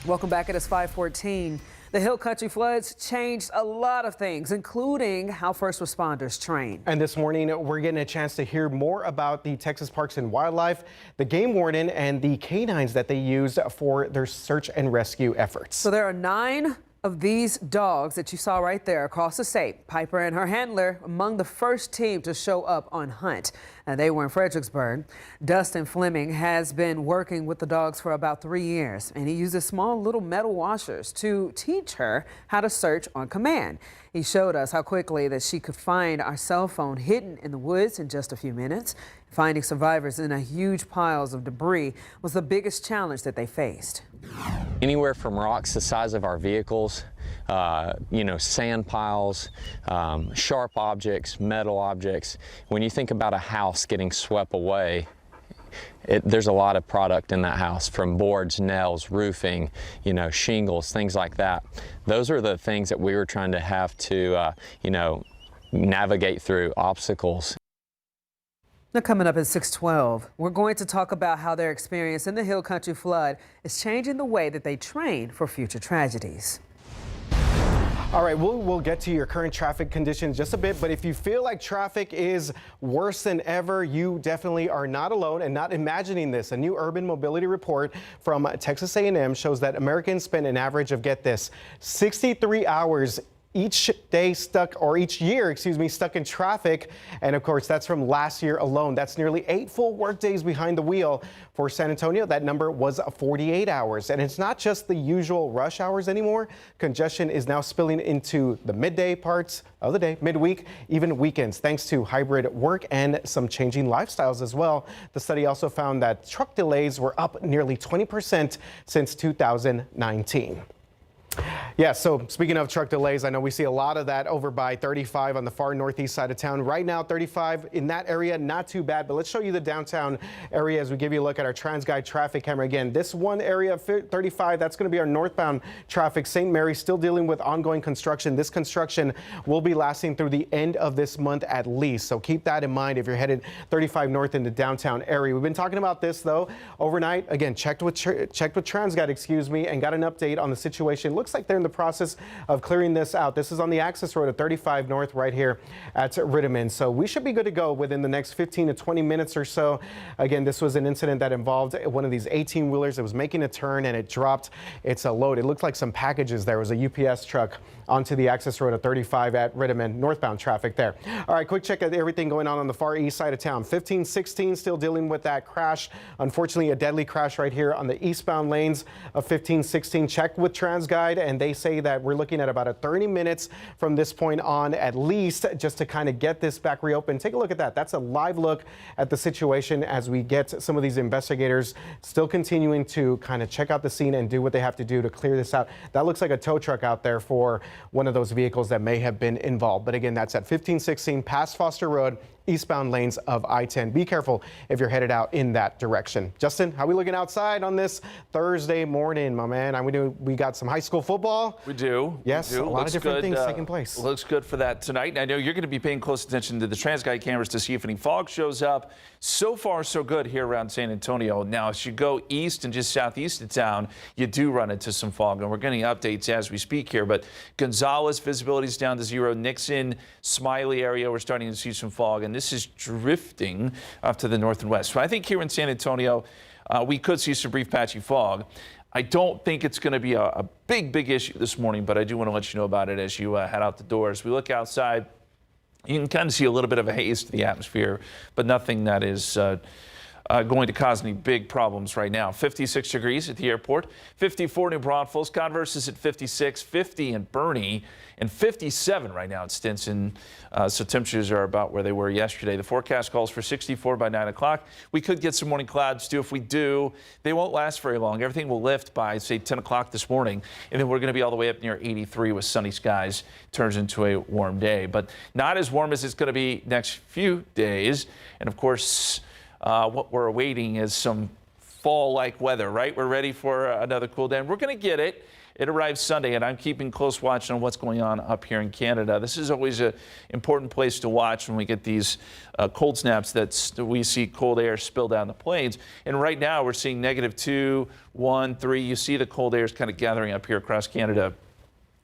Welcome back. It is 5:14. The Hill Country floods changed a lot of things, including how first responders train. And this morning, we're getting a chance to hear more about the Texas Parks and Wildlife, the game warden, and the canines that they use for their search and rescue efforts. So there are 9 of these dogs that you saw right there across the state. Piper and her handler among the first team to show up on hunt. And they were in Fredericksburg. Dustin Fleming has been working with the dogs for about 3 years, and he uses small little metal washers to teach her how to search on command. He showed us how quickly that she could find our cell phone hidden in the woods in just a few minutes. Finding survivors in a huge piles of debris was the biggest challenge that they faced. Anywhere from rocks the size of our vehicles, sand piles, sharp objects, metal objects. When you think about a house getting swept away, there's a lot of product in that house, from boards, nails, roofing, shingles, things like that. Those are the things that we were trying to have to, navigate through obstacles. Now, coming up at 6:12, we're going to talk about how their experience in the Hill Country flood is changing the way that they train for future tragedies. All right, we'll get to your current traffic conditions just a bit, but if you feel like traffic is worse than ever, you definitely are not alone and not imagining this. A new urban mobility report from Texas A&M shows that Americans spend an average of, get this, 63 hours each year, stuck in traffic. And of course, that's from last year alone. That's nearly 8 full workdays behind the wheel. For San Antonio, that number was 48 hours. And it's not just the usual rush hours anymore. Congestion is now spilling into the midday parts of the day, midweek, even weekends, thanks to hybrid work and some changing lifestyles as well. The study also found that truck delays were up nearly 20% since 2019. Yeah, so speaking of truck delays, I know we see a lot of that over by 35 on the far northeast side of town. Right now, 35 in that area, not too bad. But let's show you the downtown area as we give you a look at our TransGuide traffic camera. Again, this one area, 35, that's going to be our northbound traffic. St. Mary still dealing with ongoing construction. This construction will be lasting through the end of this month at least. So keep that in mind if you're headed 35 north in the downtown area. We've been talking about this, though, overnight. Again, checked with TransGuide, and got an update on the situation. Looks like they're in the process of clearing this out. This is on the access road at 35 north right here at Rittiman. So we should be good to go within the next 15 to 20 minutes or so. Again, this was an incident that involved one of these 18-wheelers that was making a turn and it dropped its load. It looked like some packages. There was a UPS truck onto the access road at 35 at Rittiman, northbound traffic there. All right, quick check at everything going on the far east side of town. 1516 still dealing with that crash. Unfortunately, a deadly crash right here on the eastbound lanes of 1516. Check with TransGuide, and they say that we're looking at about 30 minutes from this point on at least, just to kind of get this back reopened. Take a look at that. That's a live look at the situation as we get some of these investigators still continuing to kind of check out the scene and do what they have to do to clear this out. That looks like a tow truck out there for one of those vehicles that may have been involved. But again, that's at 1516 past Foster Road, eastbound lanes of I-10. Be careful if you're headed out in that direction. Justin, how are we looking outside on this Thursday morning, my man? We got some high school football. We do. Yes, we do. A lot of different things taking place. Looks good for that tonight. I know you're going to be paying close attention to the TransGuide cameras to see if any fog shows up. So far, so good here around San Antonio. Now, as you go east and just southeast of town, you do run into some fog, and we're getting updates as we speak here. But Gonzales, visibility is down to 0. Nixon, Smiley area, we're starting to see some fog, and this is drifting up to the north and west. So I think here in San Antonio, we could see some brief patchy fog. I don't think it's going to be a big issue this morning, but I do want to let you know about it as you head out the doors. We look outside, you can kind of see a little bit of a haze to the atmosphere, but nothing that is going to cause any big problems right now. 56 degrees at the airport, 54 New Braunfels, Converse is at 56, 50 in Bernie, and 57 right now at Stinson. So temperatures are about where they were yesterday. The forecast calls for 64 by 9 o'clock. We could get some morning clouds too. If we do, they won't last very long. Everything will lift by, say, 10 o'clock this morning, and then we're going to be all the way up near 83 with sunny skies. Turns into a warm day, but not as warm as it's going to be next few days. And of course, what we're awaiting is some fall-like weather, right? We're ready for another cool day. And we're going to get it. It arrives Sunday, and I'm keeping close watch on what's going on up here in Canada. This is always an important place to watch when we get these cold snaps that we see cold air spill down the plains. And right now we're seeing -2, 1, 3. You see the cold air is kind of gathering up here across Canada.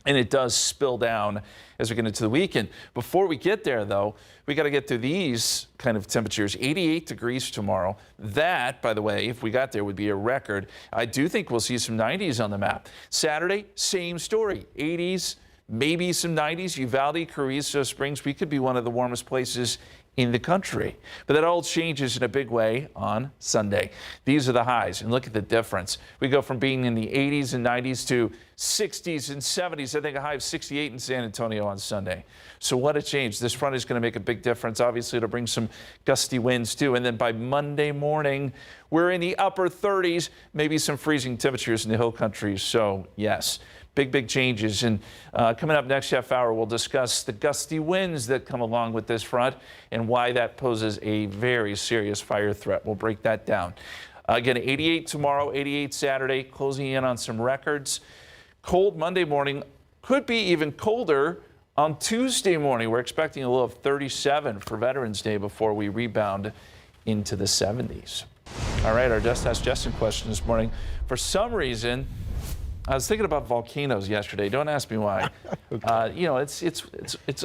And it does spill down as we get into the weekend. Before we get there, though, we got to get through these kind of temperatures. 88 degrees tomorrow. That, by the way, if we got there, would be a record. I do think we'll see some 90s on the map. Saturday, same story. 80s, maybe some 90s. Uvalde, Carrizo Springs, we could be one of the warmest places in the country. But that all changes in a big way on Sunday. These are the highs, and look at the difference. We go from being in the 80s and 90s to 60s and 70s. I think a high of 68 in San Antonio on Sunday. So what a change. This front is going to make a big difference. Obviously, it'll bring some gusty winds too. And then by Monday morning, we're in the upper 30s, maybe some freezing temperatures in the hill country. So yes, big changes. And coming up next half hour, we'll discuss the gusty winds that come along with this front and why that poses a very serious fire threat. We'll break that down. Again, 88 tomorrow, 88 Saturday, closing in on some records. Cold Monday morning, could be even colder on Tuesday morning. We're expecting a low of 37 for Veterans Day before we rebound into the 70s. All right, our Just Ask Justin question this morning. For some reason, I was thinking about volcanoes yesterday. Don't ask me why. Okay. You know, it's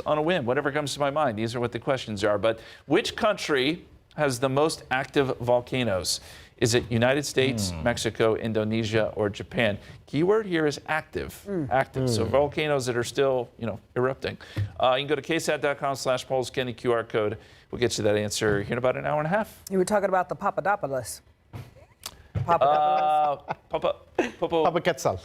on a whim. Whatever comes to my mind. These are what the questions are. But which country has the most active volcanoes? Is it United States, Mexico, Indonesia, or Japan? Keyword here is active. Active. So volcanoes that are still, erupting. You can go to ksat.com/polls, scan the QR code. We'll get you that answer here in about an hour and a half. You were talking about the Papadopoulos. Popocatépetl.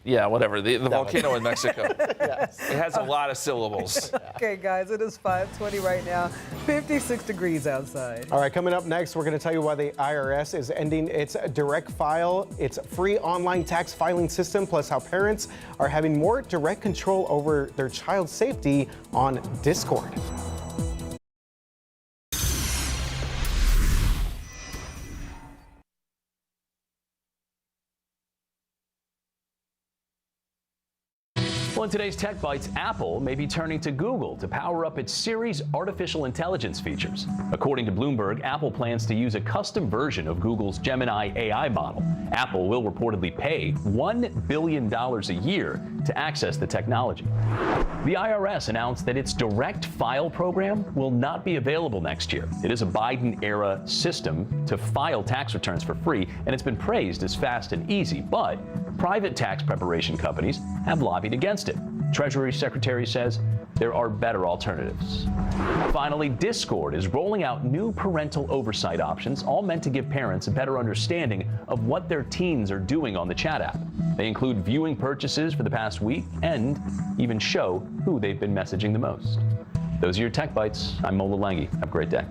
Yeah, whatever. The volcano in Mexico. Yes. It has a lot of syllables. Okay, guys, it is 5:20 right now. 56 degrees outside. All right, coming up next, we're going to tell you why the IRS is ending its direct file, its free online tax filing system, plus how parents are having more direct control over their child's safety on Discord. Well, in today's Tech Bites, Apple may be turning to Google to power up its Siri's artificial intelligence features. According to Bloomberg, Apple plans to use a custom version of Google's Gemini AI model. Apple will reportedly pay $1 billion a year to access the technology. The IRS announced that its direct file program will not be available next year. It is a Biden-era system to file tax returns for free, and it's been praised as fast and easy, but private tax preparation companies have lobbied against it. Treasury Secretary says there are better alternatives. Finally, Discord is rolling out new parental oversight options, all meant to give parents a better understanding of what their teens are doing on the chat app. They include viewing purchases for the past week and even show who they've been messaging the most. Those are your Tech Bites. I'm Mola Langi. Have a great day.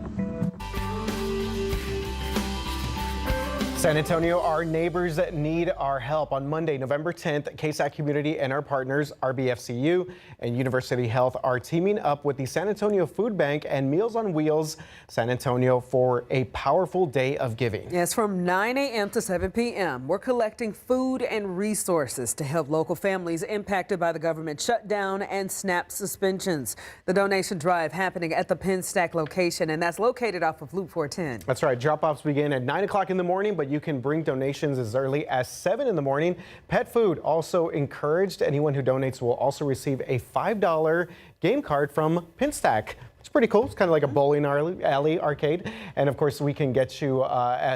San Antonio, our neighbors need our help. On Monday, November 10th, KSAT Community and our partners, RBFCU and University Health, are teaming up with the San Antonio Food Bank and Meals on Wheels San Antonio for a powerful day of giving. Yes, from 9 a.m. to 7 p.m., we're collecting food and resources to help local families impacted by the government shutdown and SNAP suspensions. The donation drive happening at the Penstack location, and that's located off of Loop 410. That's right. Drop-offs begin at 9 o'clock in the morning, but you can bring donations as early as 7 in the morning. Pet food also encouraged. Anyone who donates will also receive a $5 game card from Penstack. It's pretty cool. It's kind of like a bowling alley arcade. And of course, we can get you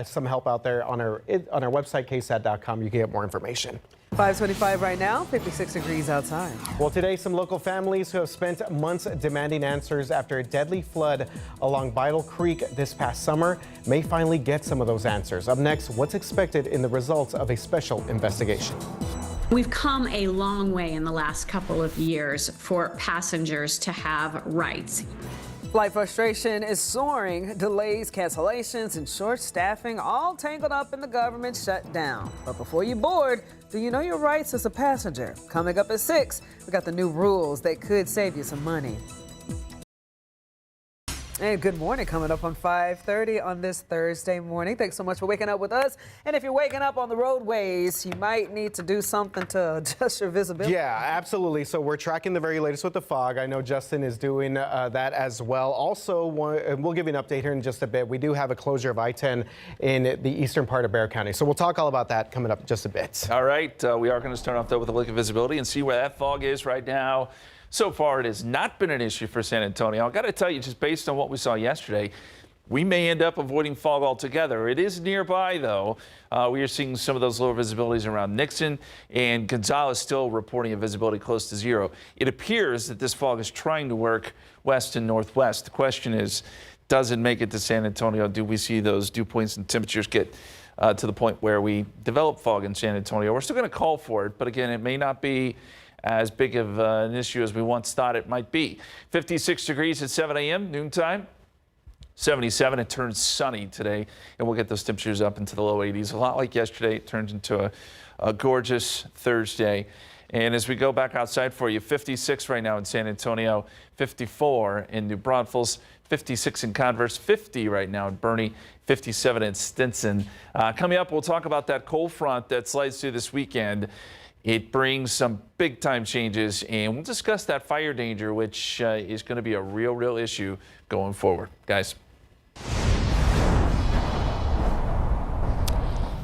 some help out there on our website, ksat.com. You can get more information. 5:25 right now, 56 degrees outside. Well, today, some local families who have spent months demanding answers after a deadly flood along Bidle Creek this past summer may finally get some of those answers. Up next, what's expected in the results of a special investigation. We've come a long way in the last couple of years for passengers to have rights. Flight frustration is soaring. Delays, cancellations, and short staffing all tangled up in the government shutdown. But before you board, do you know your rights as a passenger? Coming up at 6, we got the new rules that could save you some money. And good morning, coming up on 5:30 on this Thursday morning. Thanks so much for waking up with us. And if you're waking up on the roadways, you might need to do something to adjust your visibility. Yeah, absolutely. So we're tracking the very latest with the fog. I know Justin is doing that as well. Also, we'll give you an update here in just a bit. We do have a closure of I-10 in the eastern part of Bexar County. So we'll talk all about that coming up in just a bit. All right, we are going to start off though with a look at visibility and see where that fog is right now. So far, it has not been an issue for San Antonio. I've got to tell you, just based on what we saw yesterday, we may end up avoiding fog altogether. It is nearby, though. We are seeing some of those lower visibilities around Nixon, and Gonzales still reporting a visibility close to zero. It appears that this fog is trying to work west and northwest. The question is, does it make it to San Antonio? Do we see those dew points and temperatures get to the point where we develop fog in San Antonio? We're still going to call for it, but again, it may not be as big of an issue as we once thought it might be. 56 degrees at 7 a.m. noontime. 77. It turns sunny today, and we'll get those temperatures up into the low 80s. A lot like yesterday, it turns into a gorgeous Thursday. And as we go back outside for you, 56 right now in San Antonio, 54 in New Braunfels, 56 in Converse, 50 right now in Bernie, 57 in Stinson. Coming up, we'll talk about that cold front that slides through this weekend. It brings some big time changes, and we'll discuss that fire danger, which is going to be a real issue going forward. Guys.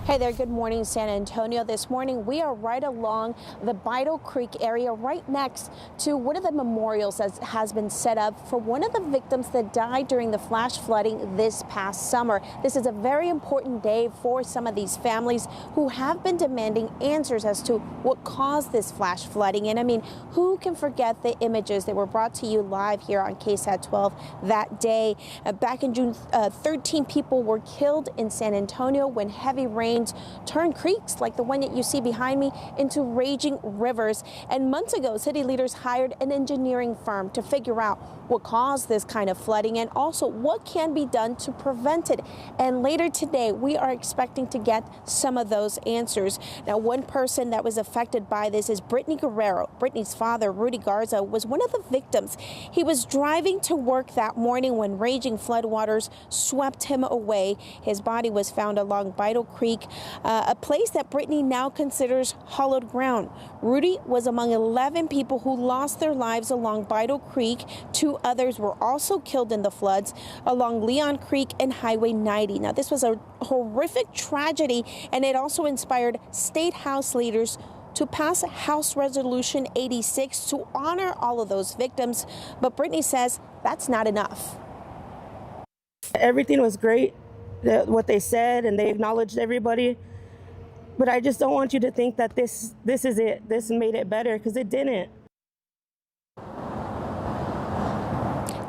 Hey there, good morning, San Antonio. This morning, we are right along the Bido Creek area, right next to one of the memorials that has been set up for one of the victims that died during the flash flooding this past summer. This is a very important day for some of these families who have been demanding answers as to what caused this flash flooding. And I mean, who can forget the images that were brought to you live here on KSAT 12 that day? Back in June, 13 people were killed in San Antonio when heavy rain turned creeks like the one that you see behind me into raging rivers. And months ago, city leaders hired an engineering firm to figure out what caused this kind of flooding and also what can be done to prevent it. And later today, we are expecting to get some of those answers. Now, one person that was affected by this is Brittany Guerrero. Brittany's father, Rudy Garza, was one of the victims. He was driving to work that morning when raging floodwaters swept him away. His body was found along Bido Creek, a place that Brittany now considers hollowed ground. Rudy was among 11 people who lost their lives along Bido Creek. 2 others were also killed in the floods along Leon Creek and Highway 90. Now, this was a horrific tragedy, and it also inspired state house leaders to pass House Resolution 86 to honor all of those victims. But Brittany says that's not enough. Everything was great, what they said, and they acknowledged everybody. But I just don't want you to think that this is it. This made it better, because it didn't.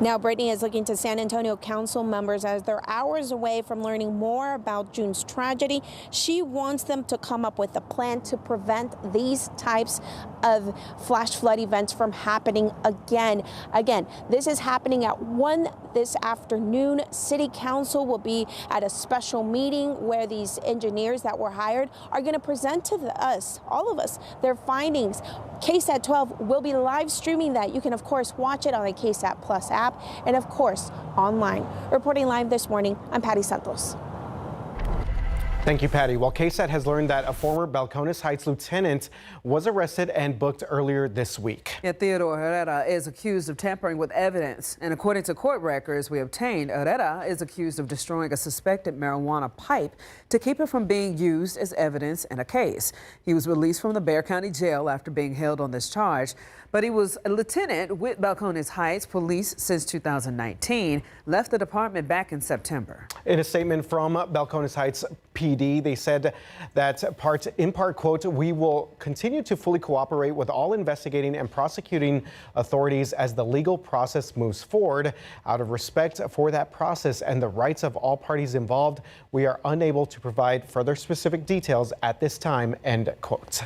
Now, Brittany is looking to San Antonio council members as they're hours away from learning more about June's tragedy. She wants them to come up with a plan to prevent these types of flash flood events from happening again. Again, this is happening at 1 this afternoon. City Council will be at a special meeting where these engineers that were hired are going to present to us, all of us, their findings. KSAT 12 will be live streaming that. You can, of course, watch it on the KSAT Plus app and, of course, online. Reporting live this morning, I'm Patty Santos. Thank you, Patty. Well, KSAT has learned that a former Balcones Heights lieutenant was arrested and booked earlier this week. Yeah, Theodore Herrera is accused of tampering with evidence. And according to court records we obtained, Herrera is accused of destroying a suspected marijuana pipe to keep it from being used as evidence in a case. He was released from the Bexar County Jail after being held on this charge. But he was a lieutenant with Balcones Heights Police since 2019, left the department back in September. In a statement from Balcones Heights PD, they said that in part, quote, "We will continue to fully cooperate with all investigating and prosecuting authorities as the legal process moves forward. Out of respect for that process and the rights of all parties involved, we are unable to provide further specific details at this time," end quote.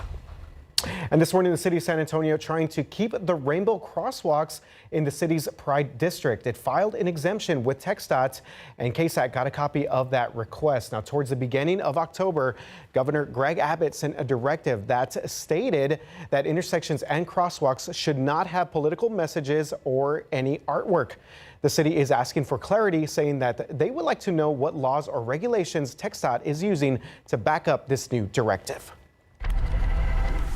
And this morning, the city of San Antonio trying to keep the rainbow crosswalks in the city's Pride District. It filed an exemption with TxDOT, and KSAT got a copy of that request. Now, towards the beginning of October, Governor Greg Abbott sent a directive that stated that intersections and crosswalks should not have political messages or any artwork. The city is asking for clarity, saying that they would like to know what laws or regulations TxDOT is using to back up this new directive.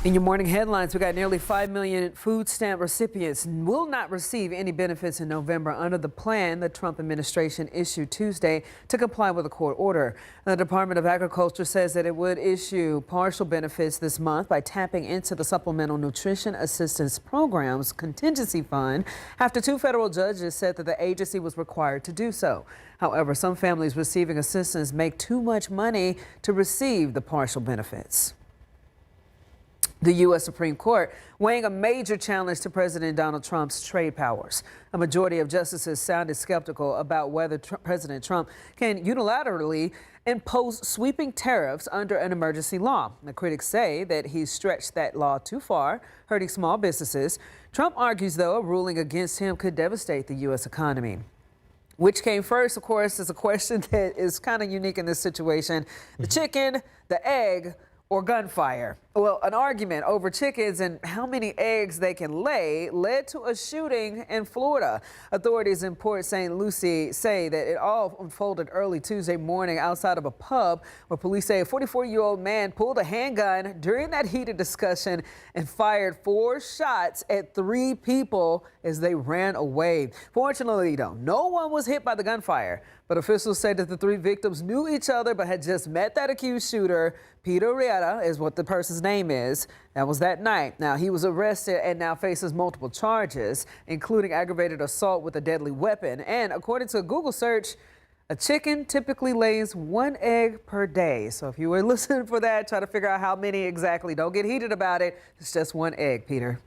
In your morning headlines, we got nearly 5 million food stamp recipients will not receive any benefits in November under the plan the Trump administration issued Tuesday to comply with a court order. The Department of Agriculture says that it would issue partial benefits this month by tapping into the Supplemental Nutrition Assistance Program's contingency fund after 2 federal judges said that the agency was required to do so. However, some families receiving assistance make too much money to receive the partial benefits. The U.S. Supreme Court weighing a major challenge to President Donald Trump's trade powers. A majority of justices sounded skeptical about whether President Trump can unilaterally impose sweeping tariffs under an emergency law. The critics say that he's stretched that law too far, hurting small businesses. Trump argues, though, a ruling against him could devastate the U.S. economy. Which came first, of course, is a question that is kind of unique in this situation. The chicken, the egg, or gunfire? Well, an argument over chickens and how many eggs they can lay led to a shooting in Florida. Authorities in Port St. Lucie say that it all unfolded early Tuesday morning outside of a pub where police say a 44-year-old man pulled a handgun during that heated discussion and fired 4 shots at 3 people as they ran away. Fortunately, though, no one was hit by the gunfire, but officials say that the 3 victims knew each other but had just met that accused shooter. Peter Rieta is what the person's name is. That was that night. Now, he was arrested and now faces multiple charges, including aggravated assault with a deadly weapon. And according to a Google search, a chicken typically lays 1 egg per day. So if you were listening for that, try to figure out how many exactly. Don't get heated about it. It's just 1 egg, Peter.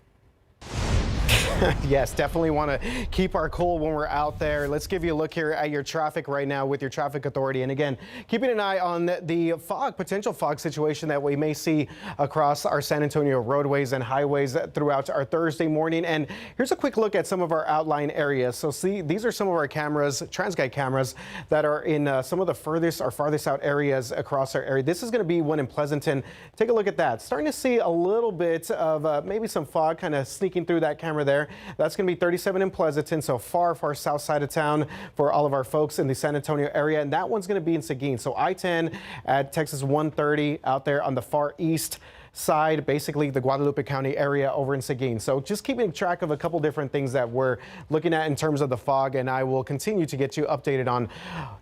Yes, definitely want to keep our cool when we're out there. Let's give you a look here at your traffic right now with your traffic authority. And again, keeping an eye on the potential fog situation that we may see across our San Antonio roadways and highways throughout our Thursday morning. And here's a quick look at some of our outlying areas. So see, these are some of our cameras, TransGuide cameras, that are in some of the farthest out areas across our area. This is going to be one in Pleasanton. Take a look at that. Starting to see a little bit of maybe some fog kind of sneaking through that camera there. That's going to be 37 in Pleasanton, so far south side of town for all of our folks in the San Antonio area. And that one's going to be in Seguin. So I-10 at Texas 130 out there on the far east side, basically the Guadalupe County area over in Seguin. So just keeping track of a couple different things that we're looking at in terms of the fog, and I will continue to get you updated on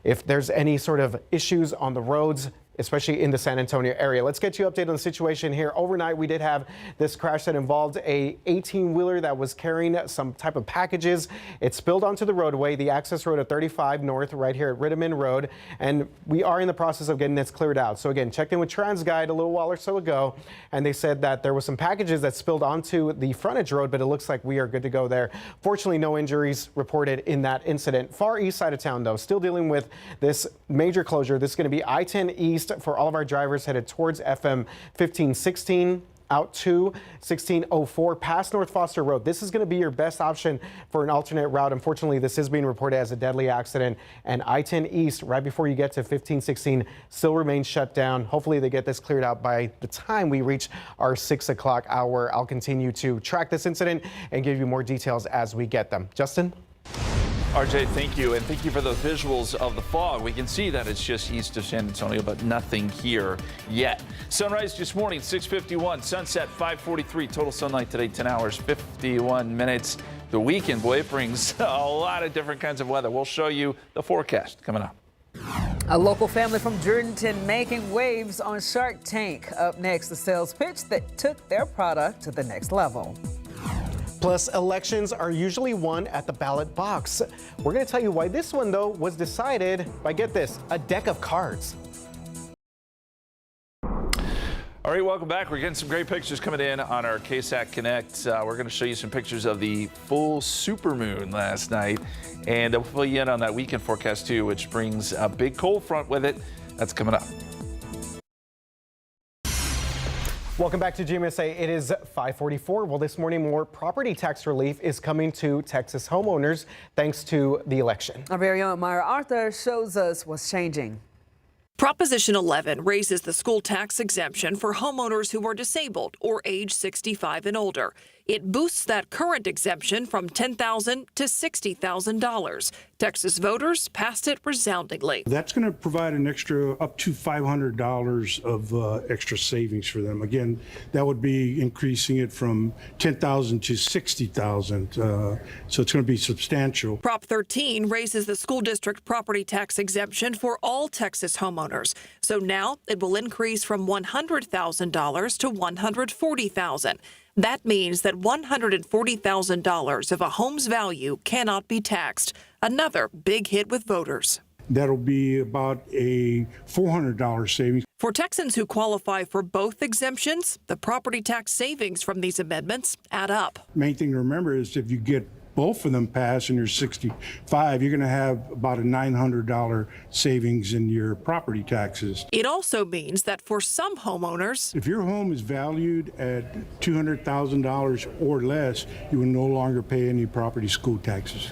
if there's any sort of issues on the roads, especially in the San Antonio area. Let's get you updated on the situation here. Overnight, we did have this crash that involved a 18-wheeler that was carrying some type of packages. It spilled onto the roadway, the access road at 35 North, right here at Rittiman Road, and we are in the process of getting this cleared out. So again, checked in with TransGuide a little while or so ago, and they said that there was some packages that spilled onto the frontage road, but it looks like we are good to go there. Fortunately, no injuries reported in that incident. Far east side of town, though, still dealing with this major closure. This is going to be I-10 East for all of our drivers headed towards FM 1516 out to 1604 past North Foster Road. This is going to be your best option for an alternate route. Unfortunately, this is being reported as a deadly accident, and I-10 East right before you get to 1516 still remains shut down. Hopefully they get this cleared out by the time we reach our 6 o'clock hour. I'll continue to track this incident and give you more details as we get them. Justin? RJ, thank you, and thank you for those visuals of the fog. We can see that it's just east of San Antonio, but nothing here yet. Sunrise this morning, 6:51. Sunset, 5:43. Total sunlight today, 10 hours, 51 minutes. The weekend, boy, it brings a lot of different kinds of weather. We'll show you the forecast coming up. A local family from Jordanton making waves on Shark Tank. Up next, the sales pitch that took their product to the next level. Plus, elections are usually won at the ballot box. We're going to tell you why this one, though, was decided by, get this, a deck of cards. All right, welcome back. We're getting some great pictures coming in on our KSAT Connect. We're going to show you some pictures of the full supermoon last night, and we'll fill you in on that weekend forecast, too, which brings a big cold front with it. That's coming up. Welcome back to GMSA. It is 5:44. Well, this morning, more property tax relief is coming to Texas homeowners thanks to the election. Our very own Myra Arthur shows us what's changing. Proposition 11 raises the school tax exemption for homeowners who are disabled or age 65 and older. It boosts that current exemption from $10,000 to $60,000. Texas voters passed it resoundingly. That's going to provide an extra up to $500 of extra savings for them. Again, that would be increasing it from $10,000 to $60,000. So it's going to be substantial. Prop 13 raises the school district property tax exemption for all Texas homeowners. So now it will increase from $100,000 to $140,000. That means that $140,000 of a home's value cannot be taxed. Another big hit with voters. That'll be about a $400 savings. For Texans who qualify for both exemptions, the property tax savings from these amendments add up. Main thing to remember is if you get both of them passed and you're 65, you're going to have about a $900 savings in your property taxes. It also means that for some homeowners, if your home is valued at $200,000 or less, you will no longer pay any property school taxes.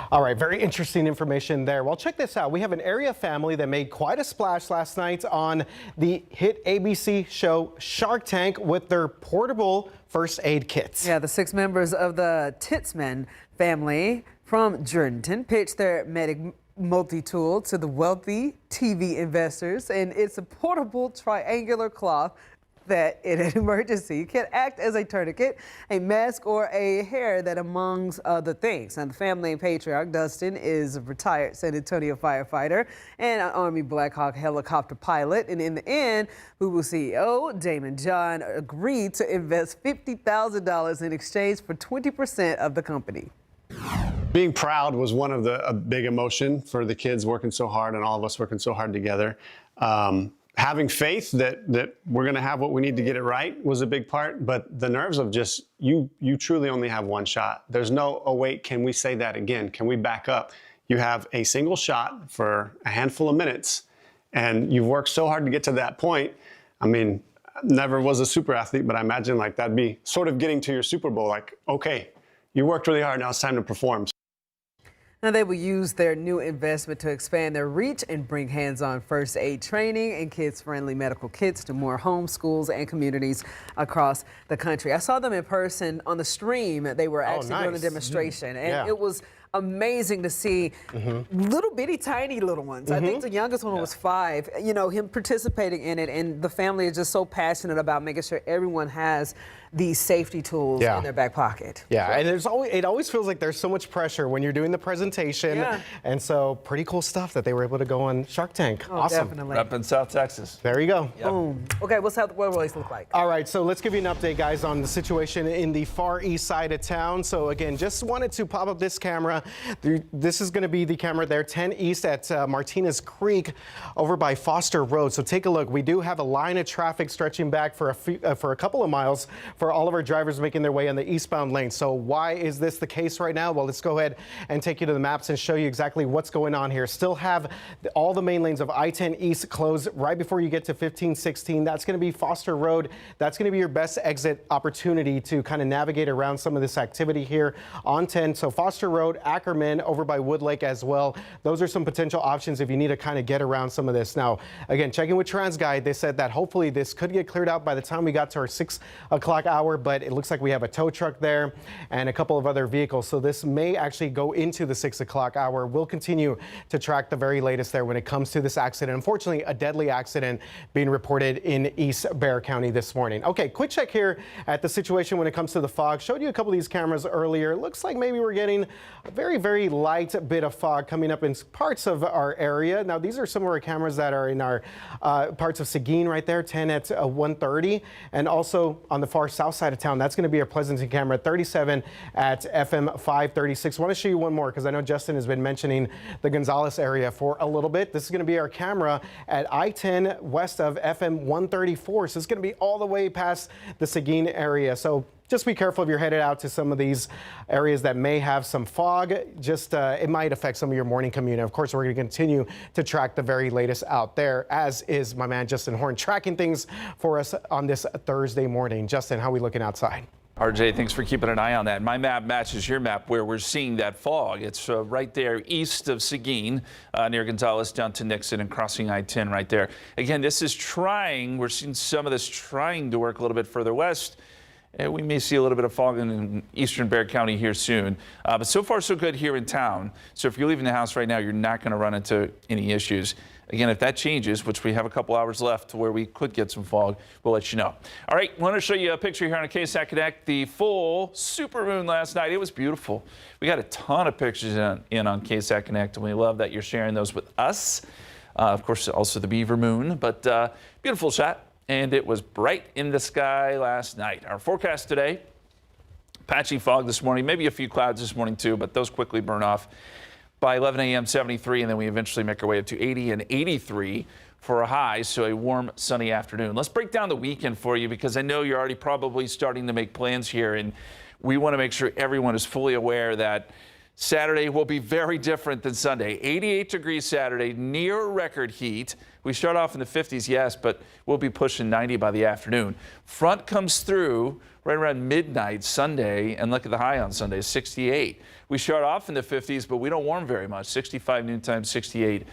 All right, very interesting information there. Well, check this out. We have an area family that made quite a splash last night on the hit ABC show Shark Tank with their portable first aid kits. Yeah, the 6 members of the Titzman family from Jordanton pitched their medic multi-tool to the wealthy TV investors, and it's a portable triangular cloth that in an emergency can act as a tourniquet, a mask, or a hair net, amongst other things. And the family patriarch, Dustin, is a retired San Antonio firefighter and an Army Black Hawk helicopter pilot. And in the end, Boo CEO Damon John agreed to invest $50,000 in exchange for 20% of the company. Being proud was one of a big emotion for the kids working so hard and all of us working so hard together. Having faith that we're going to have what we need to get it right was a big part, but the nerves of just, you truly only have one shot. There's no, oh wait, can we say that again? Can we back up? You have a single shot for a handful of minutes, and you've worked so hard to get to that point. I mean, never was a super athlete, but I imagine like that'd be sort of getting to your Super Bowl, like, okay, you worked really hard, now it's time to perform. Now, they will use their new investment to expand their reach and bring hands-on first aid training and kids-friendly medical kits to more homes, schools, and communities across the country. I saw them in person on the stream. They were actually doing a demonstration, and it was amazing to see little bitty tiny little ones. I think the youngest one was 5, you know, him participating in it, and the family is just so passionate about making sure everyone has these safety tools in their back pocket. Yeah, and it always feels like there's so much pressure when you're doing the presentation, and so pretty cool stuff that they were able to go on Shark Tank. Awesome. Definitely. Up in South Texas. There you go. Boom. Okay, what's how the weather race look like? All right, so let's give you an update, guys, on the situation in the far east side of town. So again, just wanted to pop up this camera. This is going to be the camera there, 10 east at Martinez Creek over by Foster Road. So take a look. We do have a line of traffic stretching back for a couple of miles for all of our drivers making their way on the eastbound lane. So why is this the case right now? Well, let's go ahead and take you to the maps and show you exactly what's going on here. Still have all the main lanes of I-10 East closed right before you get to 1516. That's going to be Foster Road. That's going to be your best exit opportunity to kind of navigate around some of this activity here on 10. So Foster Road, Ackerman, over by Wood Lake as well. Those are some potential options if you need to kind of get around some of this. Now, again, checking with TransGuide, they said that hopefully this could get cleared out by the time we got to our 6 o'clock hour, but it looks like we have a tow truck there and a couple of other vehicles. So this may actually go into the 6 o'clock hour. We'll continue to track the very latest there when it comes to this accident. Unfortunately, a deadly accident being reported in East Bexar County this morning. Okay, quick check here at the situation when it comes to the fog. Showed you a couple of these cameras earlier. Looks like maybe we're getting a very, very light bit of fog coming up in parts of our area. Now, these are some of our cameras that are in our parts of Seguin right there, 10 at 1:30, and also on the far south side of town. That's going to be our Pleasanton camera, 37 at FM 536. I want to show you one more because I know Justin has been mentioning the Gonzales area for a little bit. This is going to be our camera at I-10 west of FM 134. So it's going to be all the way past the Seguin area. So just be careful if you're headed out to some of these areas that may have some fog. Just it might affect some of your morning commute. Of course, we're going to continue to track the very latest out there, as is my man Justin Horn tracking things for us on this Thursday morning. Justin, how are we looking outside? RJ, thanks for keeping an eye on that. My map matches your map where we're seeing that fog. It's right there east of Seguin, near Gonzales down to Nixon and crossing I-10 right there. Again, this is we're seeing some of this trying to work a little bit further west. And we may see a little bit of fog in eastern Bexar County here soon. But so far, so good here in town. So if you're leaving the house right now, you're not going to run into any issues. Again, if that changes, which we have a couple hours left to where we could get some fog, we'll let you know. All right, want to show you a picture here on a KSAT Connect. The full supermoon last night. It was beautiful. We got a ton of pictures in on KSAT Connect, and we love that you're sharing those with us. Of course, also the beaver moon, but beautiful shot. And it was bright in the sky last night. Our forecast today, patchy fog this morning, maybe a few clouds this morning too, but those quickly burn off. By 11 a.m., 73, and then we eventually make our way up to 80 and 83 for a high, so a warm, sunny afternoon. Let's break down the weekend for you because I know you're already probably starting to make plans here, and we want to make sure everyone is fully aware that Saturday will be very different than Sunday. 88 degrees Saturday, near record heat. We start off in the 50s, yes, but we'll be pushing 90 by the afternoon. Front comes through right around midnight Sunday, and look at the high on Sunday, 68. We start off in the 50s, but we don't warm very much. 65 noontime, 68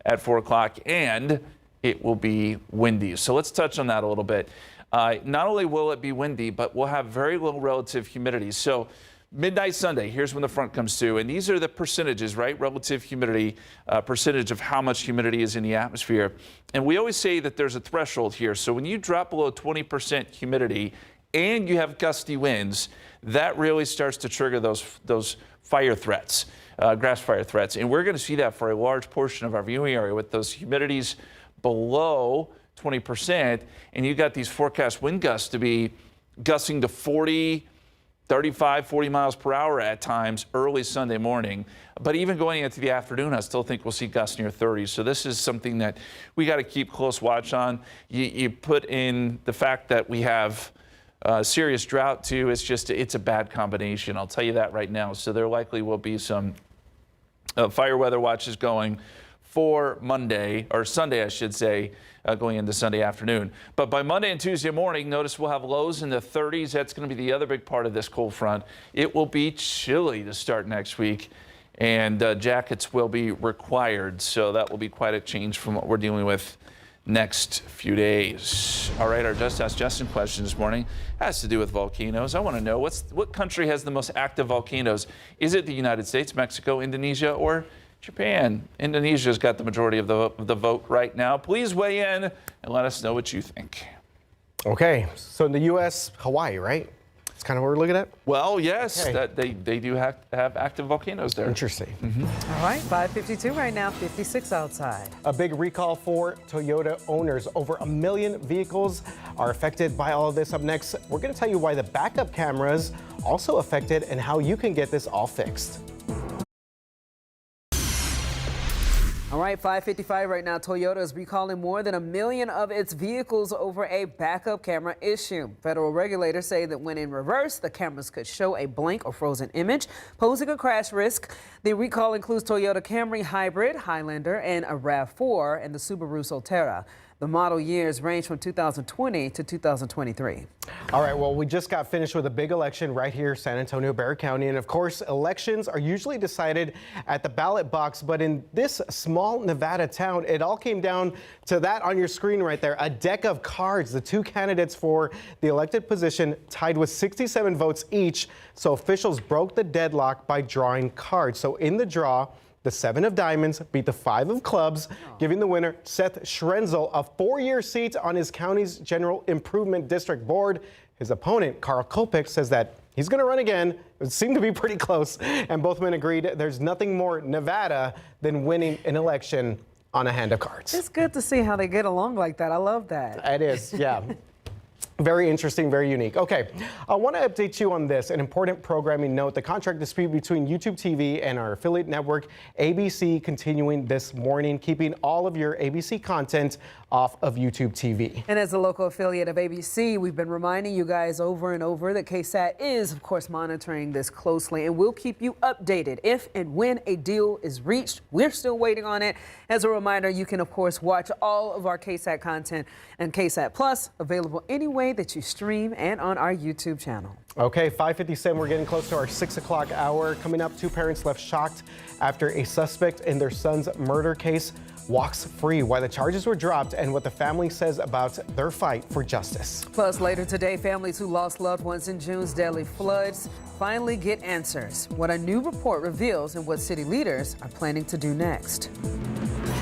at 4 o'clock, and it will be windy. So let's touch on that a little bit. Not only will it be windy, but we'll have very little relative humidity. So midnight Sunday, here's when the front comes through, and these are the percentages, right? Relative humidity, percentage of how much humidity is in the atmosphere. And we always say that there's a threshold here. So when you drop below 20% humidity and you have gusty winds, that really starts to trigger those fire threats, grass fire threats. And we're going to see that for a large portion of our viewing area with those humidities below 20%. And you got these forecast wind gusts to be gusting to 35, 40 miles per hour at times early Sunday morning. But even going into the afternoon, I still think we'll see gusts near 30. So this is something that we got to keep close watch on. You put in the fact that we have serious drought too. It's a bad combination. I'll tell you that right now. So there likely will be some fire weather watches going for Monday, or Sunday, I should say, going into Sunday afternoon. But by Monday and Tuesday morning, notice we'll have lows in the 30s. That's going to be the other big part of this cold front. It will be chilly to start next week, and jackets will be required. So that will be quite a change from what we're dealing with next few days. All right, our Just Ask Justin question this morning has to do with volcanoes. I want to know what country has the most active volcanoes? Is it the United States, Mexico, Indonesia, or Japan? Indonesia's got the majority of the vote right now. Please weigh in and let us know what you think. Okay, so in the U.S., Hawaii, right? That's kind of what we're looking at? Well, yes, Okay. that they do have active volcanoes there. Interesting. All right, 5:52 right now, 56 outside. A big recall for Toyota owners. Over 1 million vehicles are affected by all of this. Up next, we're going to tell you why the backup cameras also affected and how you can get this all fixed. All right, 5:55 right now. Toyota is recalling more than 1 million of its vehicles over a backup camera issue. Federal regulators say that when in reverse, the cameras could show a blank or frozen image, posing a crash risk. The recall includes Toyota Camry Hybrid, Highlander, and a RAV4 and the Subaru Solterra. The model years range from 2020 to 2023. All right, well, we just got finished with a big election right here, San Antonio, Bexar County. And of course, elections are usually decided at the ballot box. But in this small Nevada town, it all came down to that on your screen right there, a deck of cards. The two candidates for the elected position tied with 67 votes each. So officials broke the deadlock by drawing cards. So in the draw, the 7 of diamonds beat the 5 of clubs, giving the winner Seth Schrenzel a 4-year seat on his county's General Improvement District Board. His opponent, Carl Kopik, says that he's going to run again. It seemed to be pretty close, and both men agreed there's nothing more Nevada than winning an election on a hand of cards. It's good to see how they get along like that. I love that. It is, yeah. Very interesting, very unique. Okay, I want to update you on this. An important programming note, the contract dispute between YouTube TV and our affiliate network, ABC, continuing this morning, keeping all of your ABC content off of YouTube TV. And as a local affiliate of ABC, we've been reminding you guys over and over that KSAT is, of course, monitoring this closely, and we'll keep you updated if and when a deal is reached. We're still waiting on it. As a reminder, you can, of course, watch all of our KSAT content and KSAT Plus, available anywhere way that you stream and on our YouTube channel. Okay, 5:57, we're getting close to our 6 o'clock hour. Coming up, 2 parents left shocked after a suspect in their son's murder case walks free, why the charges were dropped, and what the family says about their fight for justice. Plus, later today, families who lost loved ones in June's deadly floods finally get answers. What a new report reveals and what city leaders are planning to do next.